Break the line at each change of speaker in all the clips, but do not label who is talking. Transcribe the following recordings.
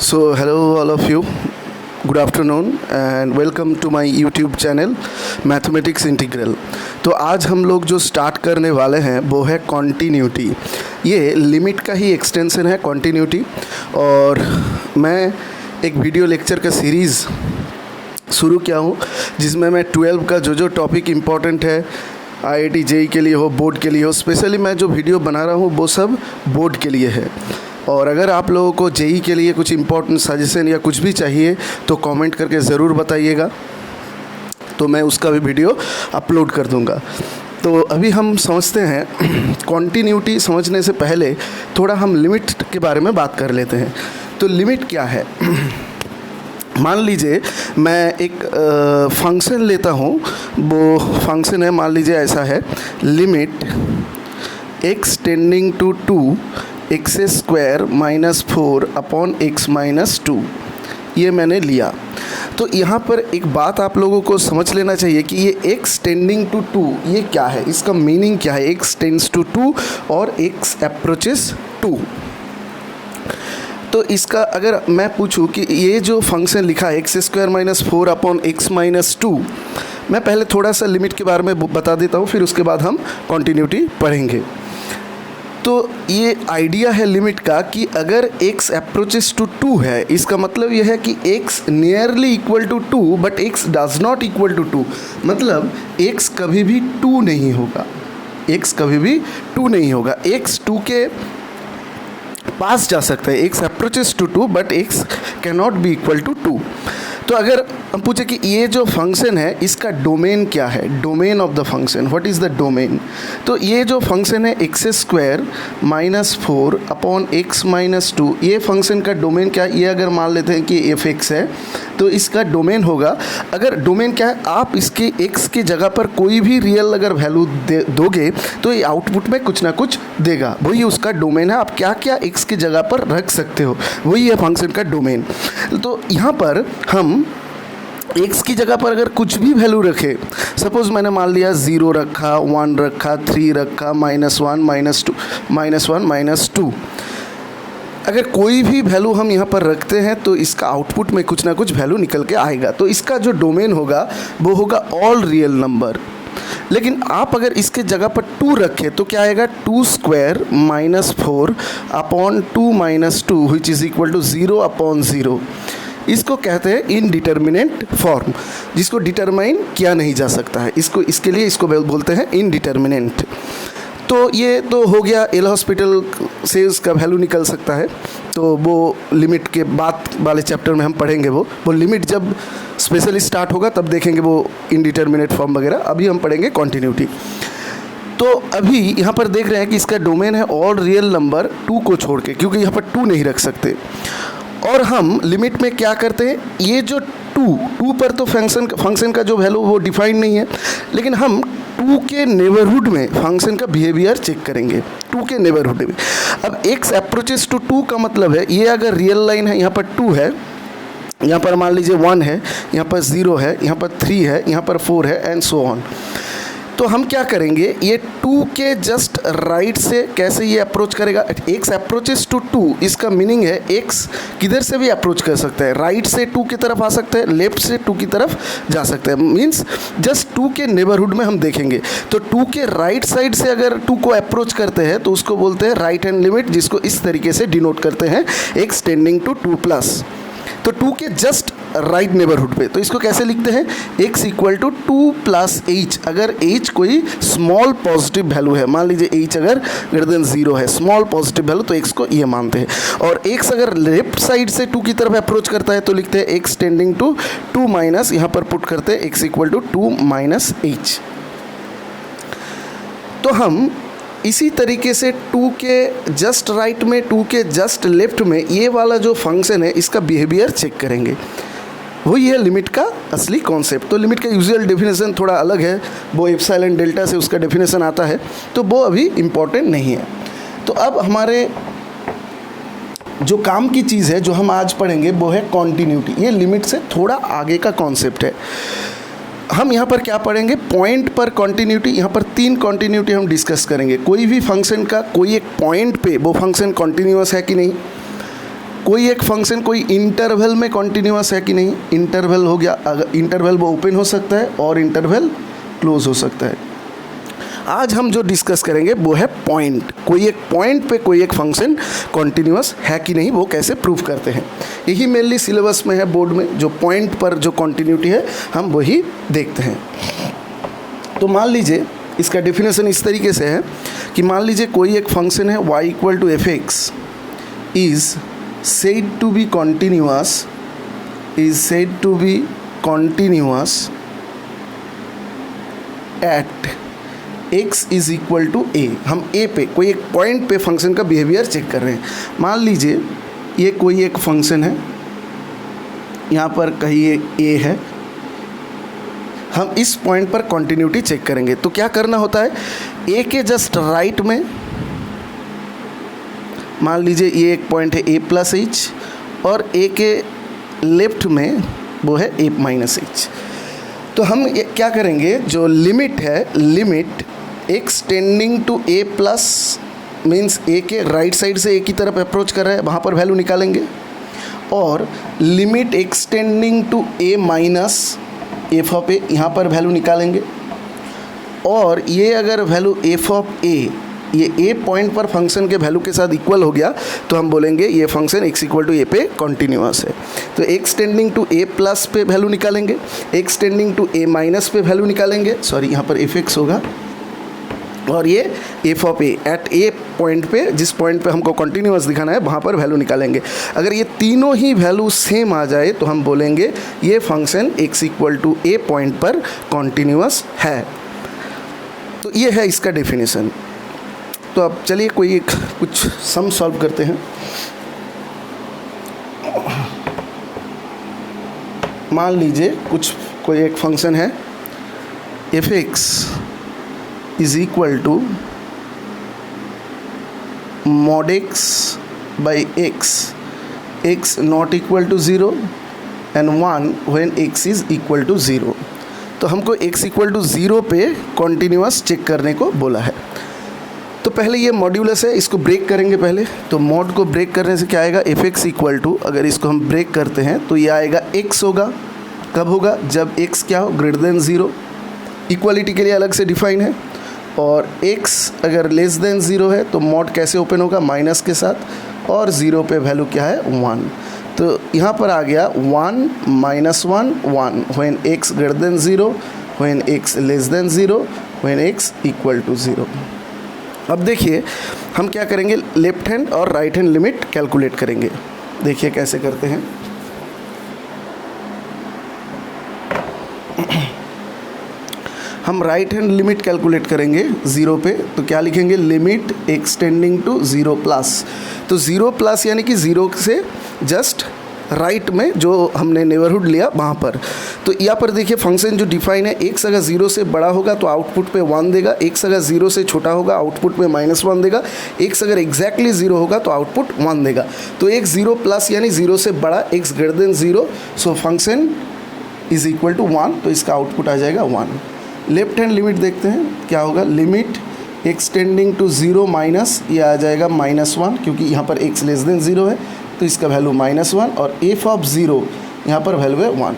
So, hello all of you. Good afternoon and welcome to my YouTube channel Mathematics Integral. तो आज हम लोग जो स्टार्ट करने वाले हैं वो है कॉन्टीन्यूटी। ये लिमिट का ही एक्सटेंशन है कॉन्टीन्यूटी, और मैं एक वीडियो लेक्चर का सीरीज़ शुरू किया हूँ जिसमें मैं 12 का जो टॉपिक इम्पॉर्टेंट है IIT JEE के लिए हो, बोर्ड के लिए हो, स्पेशली मैं जो वीडियो बना रहा हूँ वो सब बोर्ड के लिए है। और अगर आप लोगों को JEE के लिए कुछ इम्पोर्टेंट सजेशन या कुछ भी चाहिए तो कमेंट करके ज़रूर बताइएगा, तो मैं उसका भी वीडियो अपलोड कर दूंगा। तो अभी हम समझते हैं कॉन्टीन्यूटी। समझने से पहले थोड़ा हम लिमिट के बारे में बात कर लेते हैं। तो लिमिट क्या है? मान लीजिए मैं एक फंक्शन लेता हूँ, वो फंक्शन है, मान लीजिए ऐसा है, limit x tending to 2 x square minus 4 upon x minus 2, ये मैंने लिया। तो यहाँ पर एक बात आप लोगों को समझ लेना चाहिए कि ये x टेंडिंग टू 2 ये क्या है, इसका मीनिंग क्या है। x टेंड्स टू 2 और x अप्रोचेस 2। तो इसका अगर मैं पूछूं कि ये जो फंक्शन लिखा है x square minus 4 upon x minus 2, मैं पहले थोड़ा सा लिमिट के बारे में बता देता हूँ, फिर उसके बाद हम कॉन्टीन्यूटी पढ़ेंगे। तो ये आइडिया है लिमिट का कि अगर x अप्रोचेस टू 2 है, इसका मतलब यह है कि x nearly equal to 2 but x does not equal to 2, मतलब x कभी भी 2 नहीं होगा। x कभी भी 2 नहीं होगा। x 2 के पास जा सकता है। x approaches to 2 but x can not be equal to 2। तो अगर हम पूछे कि ये जो फंक्शन है इसका डोमेन क्या है, domain of the function, what is the domain, तो ये जो फंक्शन है x square minus 4 upon x minus 2, ये फंक्शन का डोमेन क्या है? ये अगर मान लेते हैं कि एफ एक्स है तो इसका डोमेन होगा, अगर डोमेन क्या है, आप इसके एक्स की जगह पर कोई भी रियल अगर वैल्यू दोगे तो ये आउटपुट में कुछ ना कुछ देगा, वही उसका डोमेन है। आप क्या क्या एक्स की जगह पर रख सकते हो, वही है फंक्शन का डोमेन। तो यहाँ पर हम x की जगह पर अगर कुछ भी वैल्यू रखे, सपोज मैंने मान लिया 0 रखा, 1 रखा, 3 रखा, -1 -2 -1 -2, अगर कोई भी वैल्यू हम यहाँ पर रखते हैं तो इसका आउटपुट में कुछ ना कुछ वैल्यू निकल के आएगा। तो इसका जो डोमेन होगा वो होगा ऑल रियल नंबर। लेकिन आप अगर इसके जगह पर 2 रखें तो क्या आएगा, 2 square minus 4 upon 2 minus 2 which is equal to 0 upon 0। इसको कहते हैं इनडिटर्मिनेट फॉर्म, जिसको डिटरमाइन किया नहीं जा सकता है। इसके लिए इसको बोलते हैं इनडिटर्मिनेट। तो ये तो हो गया, एल हॉस्पिटल से उसका वैल्यू निकल सकता है, तो वो लिमिट के बाद वाले चैप्टर में हम पढ़ेंगे। वो लिमिट जब स्पेशली स्टार्ट होगा तब देखेंगे वो इनडिटर्मिनेट फॉर्म वगैरह। अभी हम पढ़ेंगे कॉन्टीन्यूटी। तो अभी यहाँ पर देख रहे हैं कि इसका डोमेन है ऑल रियल नंबर 2 को छोड़ के, क्योंकि यहाँ पर 2 नहीं रख सकते। और हम लिमिट में क्या करते हैं, ये जो 2 पर तो फंक्शन का जो वैल्यू वो डिफाइंड नहीं है, लेकिन हम 2 के नेबरहुड में फंक्शन का बिहेवियर चेक करेंगे। 2 के नेबरहुड में अब x अप्रोचेस टू 2 का मतलब है, ये अगर रियल लाइन है, यहाँ पर 2 है, यहाँ पर मान लीजिए 1 है, यहाँ पर 0 है, यहाँ पर 3 है, यहाँ पर 4 है एंड सो ऑन। तो हम क्या करेंगे, ये 2 के जस्ट राइट से कैसे ये अप्रोच करेगा, x अप्रोचेस टू 2, इसका मीनिंग है x किधर से भी अप्रोच कर सकता है, राइट से 2 की तरफ आ सकता है, लेफ्ट से 2 की तरफ जा सकता है। मीन्स जस्ट 2 के नेबरहुड में हम देखेंगे। तो 2 के राइट साइड से अगर 2 को अप्रोच करते हैं तो उसको बोलते हैं राइट हैंड लिमिट, जिसको इस तरीके से डिनोट करते हैं x टेंडिंग टू 2+। तो 2 के जस्ट राइट नेबरहुड पे, तो इसको कैसे लिखते हैं, x equal to 2 plus h। अगर h कोई स्मॉल पॉजिटिव वैल्यू है, मान लीजिए h अगर ग्रेटर देन 0 है, स्मॉल पॉजिटिव वैल्यू, तो x को ये मानते हैं। और x अगर लेफ्ट साइड से 2 की तरफ अप्रोच करता है तो लिखते हैं x टेंडिंग टू 2 माइनस, यहाँ पर पुट करते हैं x equal to 2 minus h। तो हम इसी तरीके से 2 के जस्ट राइट में, 2 के जस्ट लेफ्ट में ये वाला जो फंक्शन है इसका बिहेवियर चेक करेंगे। वही है लिमिट का असली कॉन्सेप्ट। तो लिमिट का यूजुअल डेफिनेशन थोड़ा अलग है, वो एप्सिलॉन डेल्टा से उसका डेफिनेशन आता है, तो वो अभी इम्पॉर्टेंट नहीं है। तो अब हमारे जो काम की चीज़ है जो हम आज पढ़ेंगे वो है कॉन्टीन्यूटी। ये लिमिट से थोड़ा आगे का कॉन्सेप्ट है। हम यहाँ पर क्या पढ़ेंगे, पॉइंट पर कॉन्टीन्यूटी। यहाँ पर 3 कॉन्टीन्यूटी हम डिस्कस करेंगे। कोई भी फंक्शन का कोई एक पॉइंट पे वो फंक्शन कॉन्टीन्यूअस है कि नहीं, कोई एक फंक्शन कोई इंटरवल में कॉन्टिन्यूअस है कि नहीं, इंटरवल हो गया, अगर इंटरवल वो ओपन हो सकता है और इंटरवल क्लोज हो सकता है। आज हम जो डिस्कस करेंगे वो है पॉइंट, कोई एक पॉइंट पे कोई एक फंक्शन कॉन्टिन्यूअस है कि नहीं वो कैसे प्रूव करते हैं। यही मेनली सिलेबस में है बोर्ड में, जो पॉइंट पर जो कॉन्टिन्यूटी है हम वही देखते हैं। तो मान लीजिए इसका डेफिनेशन इस तरीके से है कि मान लीजिए कोई एक फंक्शन है y equal to f x is said to be continuous at x is equal to a। हम a पे कोई एक पॉइंट पे फंक्शन का बिहेवियर चेक कर रहे हैं। मान लीजिए ये कोई एक फंक्शन है, यहाँ पर कहिए a है, हम इस पॉइंट पर कॉन्टिन्यूटी चेक करेंगे। तो क्या करना होता है, a के जस्ट राइट में मान लीजिए ये एक पॉइंट है a प्लस एच और a के लेफ्ट में वो है a माइनस एच। तो हम ये क्या करेंगे, जो लिमिट है, limit x tending to a plus means a के राइट साइड से a की तरफ अप्रोच कर रहा है, वहाँ पर वैल्यू निकालेंगे, और limit x tending to a minus f of a यहाँ पर वैल्यू निकालेंगे। और ये अगर वैल्यू एफ ऑफ a ये a पॉइंट पर फंक्शन के वैल्यू के साथ इक्वल हो गया तो हम बोलेंगे ये function x equal to a पे कॉन्टिन्यूअस है। तो x tending to a plus पे वैल्यू निकालेंगे, x tending to a minus पे वैल्यू निकालेंगे, सॉरी यहाँ पर एफ एक्स होगा, और ये f of a at a point पे, जिस पॉइंट पे हमको कॉन्टिन्यूअस दिखाना है वहाँ पर वैल्यू निकालेंगे। अगर ये तीनों ही वैल्यू सेम आ जाए तो हम बोलेंगे ये function x equal to a point पर कॉन्टिन्यूअस है। तो ये है इसका डेफिनेशन। तो अब चलिए कोई एक कुछ सम सॉल्व करते हैं। मान लीजिए कोई एक फंक्शन है f x is equal to mod x by x not equal to 0 and 1 when x is equal to 0। तो हमको एक्स इक्वल टू 0 पे कॉन्टिन्यूअस चेक करने को बोला है। तो पहले ये मॉड्यूलस है, इसको ब्रेक करेंगे पहले। तो मॉड को ब्रेक करने से क्या आएगा, एफ एक्स इक्वल टू, अगर इसको हम ब्रेक करते हैं तो ये आएगा x होगा। कब होगा, जब x क्या हो, ग्रेटर देन 0। इक्वालिटी के लिए अलग से डिफाइन है। और x अगर लेस देन 0 है तो मॉड कैसे ओपन होगा, माइनस के साथ, और 0 पे वैल्यू क्या है, 1। तो यहाँ पर आ गया 1 माइनस 1 1 when x greater than 0, when x less than 0, when x equal to 0। अब देखिए हम क्या करेंगे, लेफ्ट हैंड और राइट हैंड लिमिट कैलकुलेट करेंगे। देखिए कैसे करते हैं। हम राइट हैंड लिमिट कैलकुलेट करेंगे 0 पे। तो क्या लिखेंगे, limit x tending to 0 plus. तो 0 प्लस यानी कि 0 से जस्ट राइट में जो हमने नेबरहुड लिया वहाँ पर। तो यहाँ पर देखिए फंक्शन जो डिफाइन है, x अगर 0 से बड़ा होगा तो आउटपुट पे 1 देगा, x अगर 0 से छोटा होगा आउटपुट पे -1 देगा, x अगर एग्जैक्टली 0 होगा तो आउटपुट 1 देगा। तो x 0 प्लस यानी 0 से बड़ा, x greater than 0, so function is equal to 1, तो इसका आउटपुट आ जाएगा 1। लेफ्ट हैंड लिमिट देखते हैं क्या होगा, limit x tending to 0 minus, ये आ जाएगा -1 क्योंकि यहाँ पर x लेस देन 0 है तो इसका वैल्यू -1, और एफ ऑफ 0 यहाँ पर वैल्यू है 1।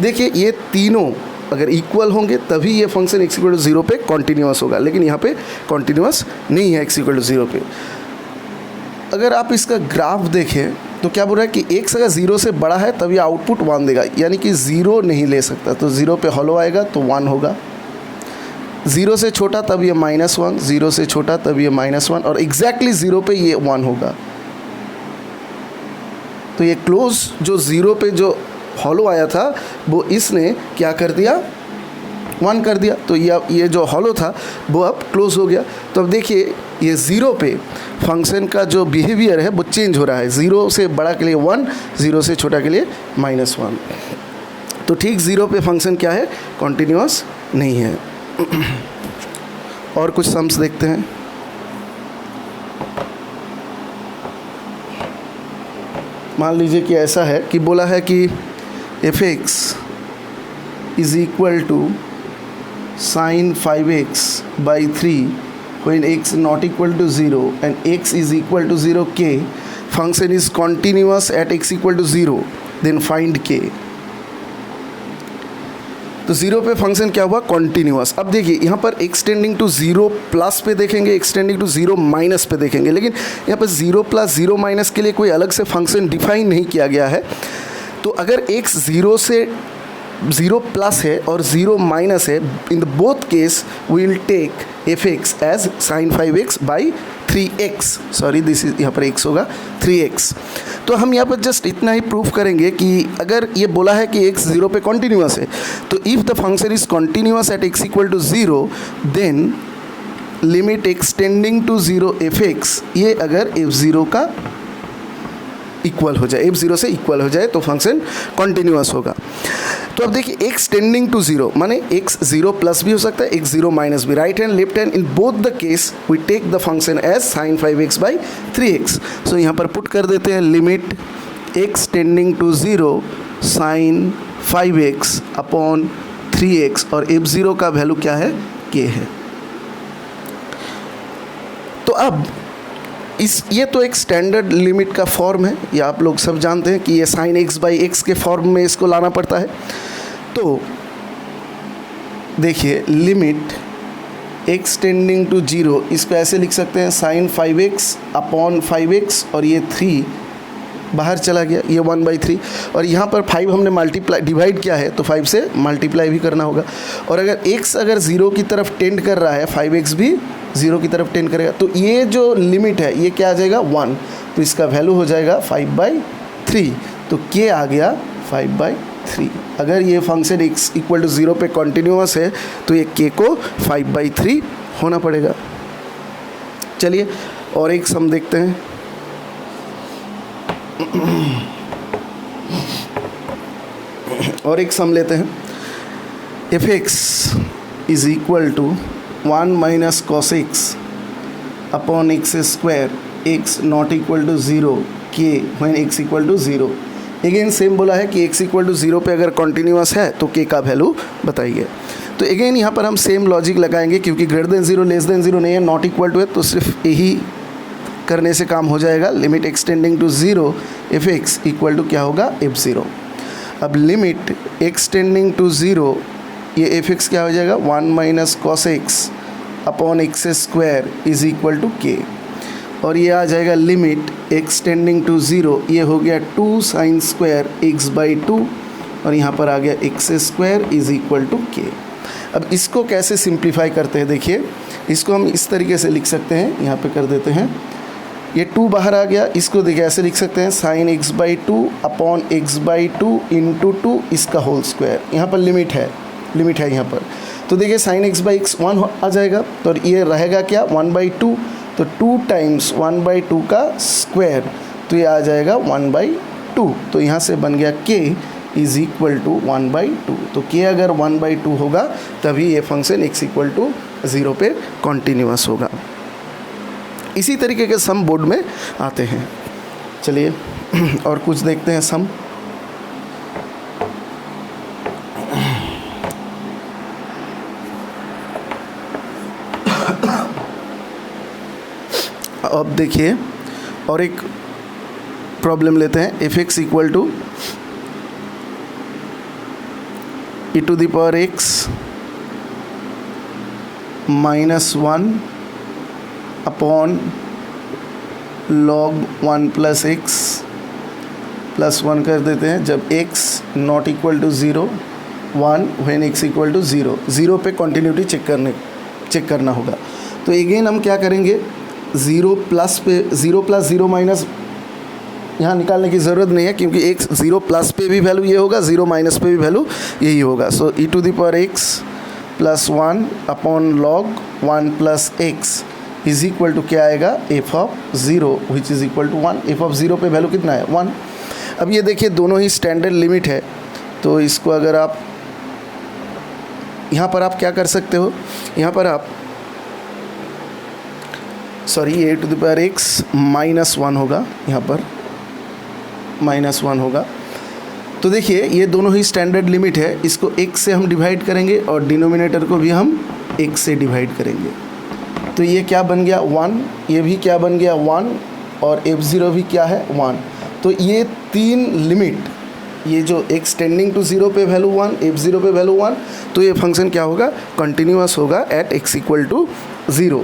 देखिए ये तीनों अगर इक्वल होंगे तभी ये फंक्शन x इक्वल टू 0 पे कॉन्टिन्यूअस होगा, लेकिन यहाँ पे कॉन्टिन्यूअस नहीं है x इक्वल टू 0 पे। अगर आप इसका ग्राफ देखें तो क्या बोल रहा है कि x अगर 0 से बड़ा है तब ये आउटपुट 1 देगा, यानी कि 0 नहीं ले सकता। तो 0 पे हॉलो आएगा तो 1 होगा, 0 से छोटा तब ये -1, 0 से छोटा तब ये -1, और एग्जैक्टली 0 पे ये 1 होगा। तो ये क्लोज जो 0 पे जो हॉलो आया था वो इसने क्या कर दिया, 1 कर दिया। तो ये जो हॉलो था वो अब क्लोज हो गया। तो अब देखिए ये 0 पे फंक्शन का जो बिहेवियर है वो चेंज हो रहा है, 0 से बड़ा के लिए 1, 0 से छोटा के लिए -1। तो ठीक 0 पे फंक्शन क्या है, कॉन्टिन्यूअस नहीं है। और कुछ सम्स देखते हैं। मान लीजिए कि ऐसा है कि बोला है कि f x is equal to sine 5x by 3 when x not equal to 0 and x is equal to 0 k function is continuous at x equal to 0, then find k। तो 0 पे फंक्शन क्या हुआ, कॉन्टीन्यूअस। अब देखिए यहाँ पर extending to 0 plus पे देखेंगे, एक्सटेंडिंग टू 0 माइनस पे देखेंगे, लेकिन यहाँ पर 0 प्लस 0 माइनस के लिए कोई अलग से फंक्शन डिफाइन नहीं किया गया है। तो अगर x 0 से 0 प्लस है और 0 माइनस है, in the both case we will take fx as sin 5x by 3x, sorry this is यहाँ पर x होगा 3x। तो हम यहाँ पर जस्ट इतना ही प्रूफ करेंगे कि अगर ये बोला है कि x 0 पे कॉन्टीन्यूअस है, तो if the function is continuous at x equal to 0 then limit extending to 0 fx, ये अगर f0 का इक्वल हो जाए, f0 से इक्वल हो जाए तो फंक्शन कॉन्टीन्यूअस होगा। तो अब देखिए x टेंडिंग टू 0 माने x 0 प्लस भी हो सकता है, x 0 माइनस भी, right hand left hand, in both the case we take the function as sin 5x by 3x। So यहाँ पर पुट कर देते हैं limit x tending to 0 sin 5x upon 3x, और f0 का वैल्यू क्या है, k है। तो अब ये तो एक स्टैंडर्ड लिमिट का फॉर्म है, ये आप लोग सब जानते हैं कि ये sin x बाई x के फॉर्म में इसको लाना पड़ता है। तो देखिए लिमिट x टेंडिंग टू 0, इसको ऐसे लिख सकते हैं sin 5x अपॉन 5x, और ये 3 बाहर चला गया, ये 1/3, और यहाँ पर 5 हमने मल्टीप्लाई डिवाइड किया है तो 5 से मल्टीप्लाई भी करना होगा। और अगर x अगर 0 की तरफ टेंड कर रहा है, 5x भी 0 की तरफ टेंड करेगा, तो ये जो लिमिट है ये क्या आ जाएगा 1, तो इसका वैल्यू हो जाएगा 5/3, तो k आ गया 5/3। अगर ये फंक्शन x इक्वल टू 0 पे कॉन्टीन्यूअस है तो ये k को 5/3 होना पड़ेगा। चलिए और एक सम देखते हैं। और एक सम लेते हैं, fx is equal to 1 minus cos x upon x square, x not equal to 0 k when x equal to 0। Again same बोला है कि x इक्वल टू 0 पे अगर कॉन्टीन्यूअस है तो k का वैल्यू बताइए। तो अगेन यहाँ पर हम सेम लॉजिक लगाएंगे, क्योंकि ग्रेटर देन 0 लेस देन 0 नहीं है, नॉट इक्वल टू है, तो सिर्फ यही करने से काम हो जाएगा। Limit extending to 0 fx equal to क्या होगा, f0। अब लिमिट एक्सटेंडिंग टू 0, ये fx क्या हो जाएगा 1 minus cos x upon x square is equal to k, और ये आ जाएगा लिमिट एक्सटेंडिंग टू 0, ये हो गया 2 साइन स्क्वायर x बाई 2, और यहाँ पर आ गया x square is equal to k। अब इसको कैसे सिंप्लीफाई करते हैं, देखिए इसको हम इस तरीके से लिख सकते हैं, यहाँ पे कर देते हैं, ये 2 बाहर आ गया, इसको देखिए ऐसे लिख सकते हैं sine x by 2 upon x by 2 into 2 इसका होल स्क्वायर। यहाँ पर लिमिट है यहाँ पर, तो देखिए साइन x बाई x 1 आ जाएगा, तो ये रहेगा क्या 1/2, तो 2 टाइम्स 1/2 का स्क्वायर, तो ये आ जाएगा 1/2, तो यहाँ से बन गया k इज इक्वल टू 1/2। तो k अगर 1/2 होगा तभी ये फंक्शन x इक्वल टू 0 पे कॉन्टीन्यूअस होगा। इसी तरीके के सम बोर्ड में आते हैं। चलिए और कुछ देखते हैं सम। अब देखिए और एक प्रॉब्लम लेते हैं, fx equal to e to the power x minus 1 upon log 1 plus x plus 1 कर देते हैं जब x not equal to 0, 1 when x equal to 0, 0 पे कॉन्टीन्यूटी चेक करना होगा। तो अगेन हम क्या करेंगे, 0 प्लस 0 माइनस यहाँ निकालने की ज़रूरत नहीं है, क्योंकि x 0 प्लस पे भी वैल्यू ये होगा, 0 माइनस पे भी वैल्यू यही होगा। So e to the power x plus 1 upon log 1 plus x is equal to क्या आएगा, f of 0 which is equal to 1। f of 0 पे वैल्यू कितना है 1। अब ये देखिए दोनों ही स्टैंडर्ड लिमिट है, तो इसको अगर आप यहाँ पर आप क्या कर सकते हो, यहाँ पर आप ये to the power x minus 1 होगा, यहाँ पर माइनस 1 होगा। तो देखिए ये दोनों ही स्टैंडर्ड लिमिट है, इसको x से हम डिवाइड करेंगे और डिनोमिनेटर को भी हम x से डिवाइड करेंगे। तो ये क्या बन गया 1, ये भी क्या बन गया 1, और f0 भी क्या है 1। तो ये तीन लिमिट, ये जो x टेंडिंग टू 0 पे वैल्यू 1, f0 पे वैल्यू 1, तो ये फंक्शन क्या होगा, कंटिन्यूअस होगा एट x इक्वल टू 0।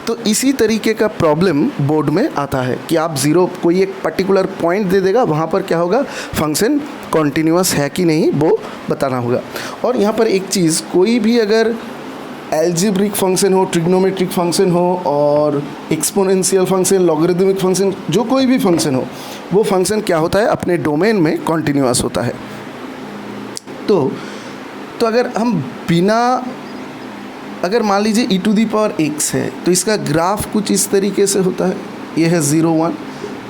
तो इसी तरीके का प्रॉब्लम बोर्ड में आता है कि आप ज़ीरो कोई एक पर्टिकुलर पॉइंट दे देगा, वहाँ पर क्या होगा, फंक्शन कॉन्टीन्यूअस है कि नहीं वो बताना होगा। और यहाँ पर एक चीज़, कोई भी अगर एल्जेब्रिक फंक्शन हो, ट्रिग्नोमेट्रिक फंक्शन हो और एक्सपोनेंशियल फंक्शन, लॉगरिदमिक फंक्शन, जो कोई भी फंक्शन हो, वो फंक्शन क्या होता है, अपने डोमेन में कॉन्टीन्यूअस होता है। तो अगर हम बिना, अगर मान लीजिए e⁻x है तो इसका ग्राफ कुछ इस तरीके से होता है, ये है 0 1।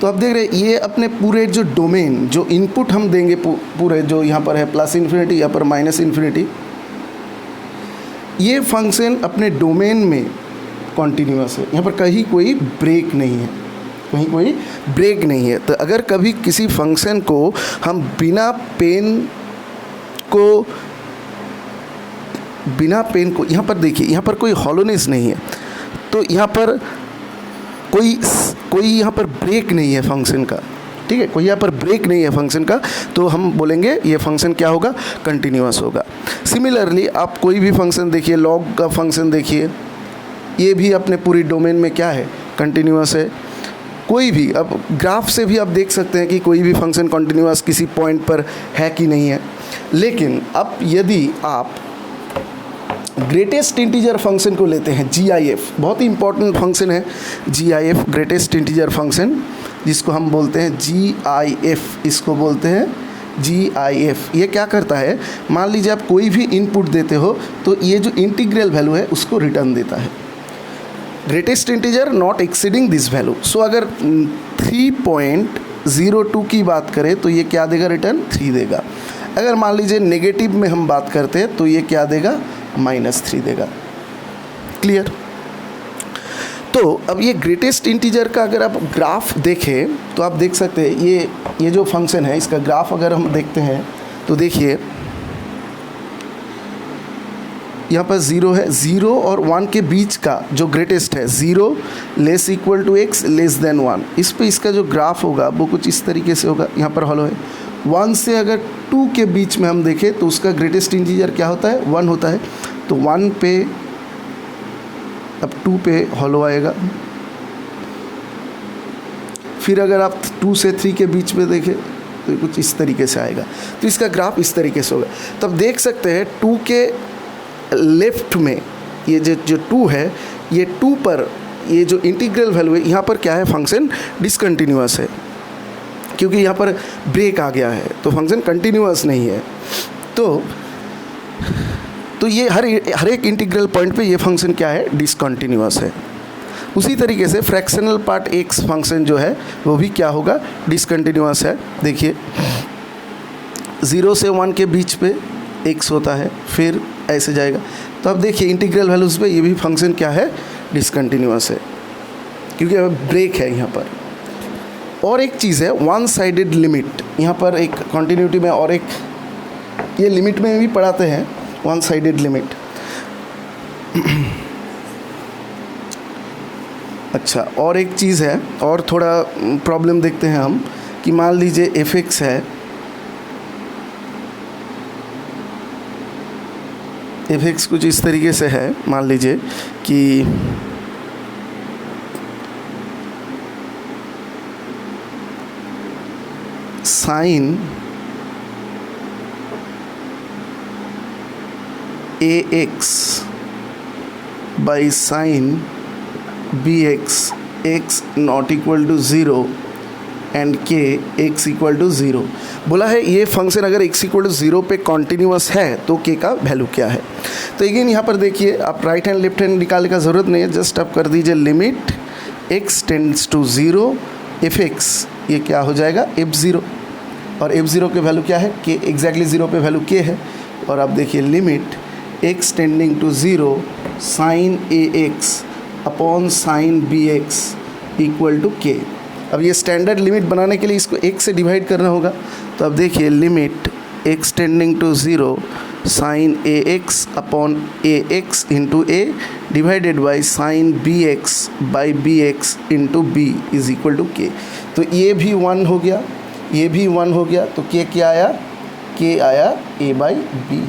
तो आप देख रहे हैं ये अपने पूरे जो डोमेन, जो इनपुट हम देंगे पूरे, जो यहाँ पर है प्लस इन्फिनिटी, यहाँ पर माइनस इन्फिनिटी, ये फंक्शन अपने डोमेन में कॉन्टीन्यूअस है, यहाँ पर कहीं कोई ब्रेक नहीं है, कहीं कोई ब्रेक नहीं है। तो अगर कभी किसी फंक्शन को हम बिना पेन को, यहाँ पर देखिए, यहाँ पर कोई हॉलोनेस नहीं है, तो यहाँ पर कोई यहाँ पर ब्रेक नहीं है फंक्शन का, ठीक है, कोई यहाँ पर ब्रेक नहीं है फंक्शन का, तो हम बोलेंगे ये फंक्शन क्या होगा, कंटिन्यूअस होगा। सिमिलरली आप कोई भी फंक्शन देखिए, लॉग का फंक्शन देखिए, ये भी अपने पूरी डोमेन में क्या है, कंटिन्यूअस है। कोई भी, अब ग्राफ से भी आप देख सकते हैं कि कोई भी फंक्शन कंटिन्यूअस किसी पॉइंट पर है कि नहीं है। लेकिन अब यदि आप ग्रेटेस्ट इंटीजर फंक्शन को लेते हैं, GIF, बहुत ही इंपॉर्टेंट फंक्शन है GIF, ग्रेटेस्ट इंटीजर फंक्शन, जिसको हम बोलते हैं GIF, इसको बोलते हैं GIF। ये क्या करता है, मान लीजिए आप कोई भी इनपुट देते हो तो ये जो इंटीग्रल वैल्यू है उसको रिटर्न देता है, greatest integer not exceeding this value. So अगर 3.02 की बात करें तो ये क्या देगा, रिटर्न 3 देगा। अगर मान लीजिए नेगेटिव में हम बात करते हैं तो ये क्या देगा, -3 देगा। क्लियर। तो अब ये ग्रेटेस्ट इंटीजर का अगर आप ग्राफ देखें तो आप देख सकते हैं ये जो फंक्शन है इसका ग्राफ अगर हम देखते हैं तो देखिए यहाँ पर 0 है, 0 और 1 के बीच का जो ग्रेटेस्ट है 0 less equal to x less than 1, इस पे इसका जो ग्राफ होगा वो कुछ इस तरीके से होगा। यहाँ पर हॉलो है 1 से अगर 2 के बीच में हम देखें तो उसका ग्रेटेस्ट इंटीजर क्या होता है, 1 होता है। तो 1 पे, अब 2 पे हॉलो आएगा। फिर अगर आप 2 से 3 के बीच में देखें तो कुछ इस तरीके से आएगा। तो इसका ग्राफ इस तरीके से होगा। तब देख सकते हैं 2 के लेफ्ट में ये जो 2 है, ये 2 पर ये जो इंटीग्रल वैल्यू है यहाँ पर क्या है, फंक्शन डिसकंटिन्यूअस है, क्योंकि यहाँ पर ब्रेक आ गया है तो फंक्शन कंटिन्यूअस नहीं है। तो ये हर एक इंटीग्रल पॉइंट पे ये फंक्शन क्या है, डिसकंटिन्यूअस है। उसी तरीके से फ्रैक्शनल पार्ट x फंक्शन जो है वो भी क्या होगा, डिसकंटिन्यूअस है। देखिए 0 से 1 के बीच पे x होता है, फिर ऐसे जाएगा। तो अब देखिए इंटीग्रल वैल्यूज़ पे ये भी फंक्शन क्या है, डिसकंटिन्यूअस है, क्योंकि अब ब्रेक है यहाँ पर। और एक चीज़ है वन साइडेड लिमिट, यहाँ पर एक कॉन्टिन्यूटी में और एक ये लिमिट में भी पढ़ाते हैं वन साइडेड लिमिट। अच्छा, और एक चीज़ है और थोड़ा प्रॉब्लम देखते हैं हम कि मान लीजिए f(x) है, f(x) कुछ इस तरीके से है, मान लीजिए कि साइन ax बाई sine bx x not equal to 0 and k x equal to 0। बोला है ये फंक्शन अगर x इक्वल टू 0 पे कॉन्टिन्यूअस है तो k का वैल्यू क्या है। तो अगेन यहाँ पर देखिए, आप राइट हैंड लेफ्ट हैंड निकालने का ज़रूरत नहीं है, जस्ट आप कर दीजिए limit x tends to 0 f(x), ये क्या हो जाएगा, f0, और f0 के वैल्यू क्या है, k, एग्जैक्टली 0 पे वैल्यू k है। और आप देखिए limit x tending to 0 sine ax upon sine bx equal to k। अब ये स्टैंडर्ड लिमिट बनाने के लिए इसको 1 से डिवाइड करना होगा। तो अब देखिए limit x tending to 0 sine ax upon ax into a divided by sine bx by bx into b is equal to k। तो ये भी 1 हो गया, ये भी 1 हो गया, तो k क्या आया? k आया a बाई b।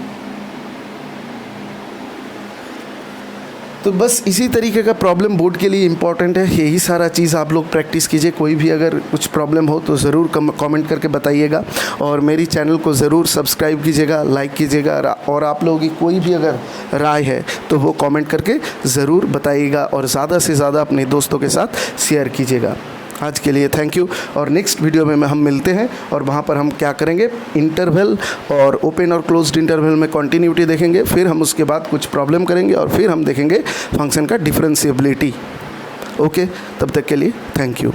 तो बस इसी तरीके का प्रॉब्लम बोर्ड के लिए इम्पॉर्टेंट है। यही सारा चीज़ आप लोग प्रैक्टिस कीजिए। कोई भी अगर कुछ प्रॉब्लम हो तो ज़रूर कमेंट करके बताइएगा, और मेरी चैनल को ज़रूर सब्सक्राइब कीजिएगा, लाइक कीजिएगा, और आप लोगों की कोई भी अगर राय है तो वो कमेंट करके ज़रूर बताइएगा, और ज़्यादा से ज़्यादा अपने दोस्तों के साथ शेयर कीजिएगा। आज के लिए थैंक यू, और नेक्स्ट वीडियो में हम मिलते हैं, और वहाँ पर हम क्या करेंगे, इंटरवल और ओपन और क्लोज्ड इंटरवल में कॉन्टिन्यूटी देखेंगे, फिर हम उसके बाद कुछ प्रॉब्लम करेंगे, और फिर हम देखेंगे फंक्शन का डिफरेंशिएबिलिटी। ओके, तब तक के लिए थैंक यू।